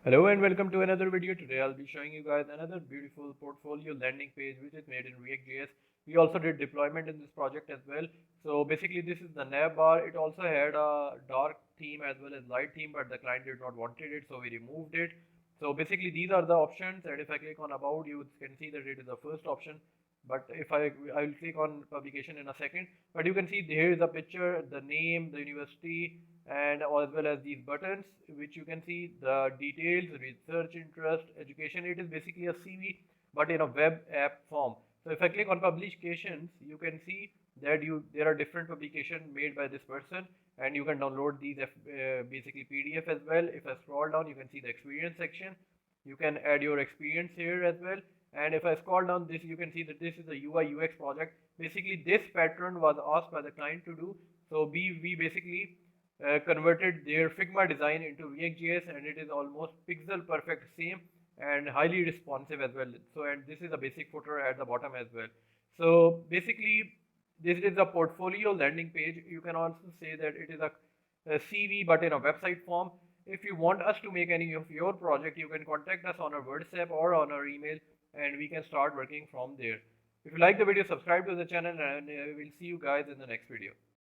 Hello and welcome to another video. Today I'll be showing you guys another beautiful portfolio landing page which is made in React.js. We also did deployment in this project as well. So basically this is the nav bar. It also had a dark theme as well as light theme, but the client did not wanted it, so we removed it. So basically these are the options, and if I click on about, you can see that it is the first option. But if I will click on publication in a second, but you can see here is a picture, the name, the university, and as well as these buttons, which you can see the details, research interest, education. It is basically a CV but in a web app form. So if I click on publications, you can see that there are different publications made by this person, and you can download these basically PDF as well. If I scroll down, you can see the experience section. You can add your experience here as well. And if I scroll down this, you can see that this is a UI UX project. Basically this pattern was asked by the client to do, so we basically converted their Figma design into React.js, and it is almost pixel perfect same and highly responsive as well. So, and this is a basic footer at the bottom as well. So basically this is a portfolio landing page. You can also say that it is a CV but in a website form. If you want us to make any of your project, you can contact us on our WhatsApp or on our email, and we can start working from there. If you like the video, subscribe to the channel, and we'll see you guys in the next video.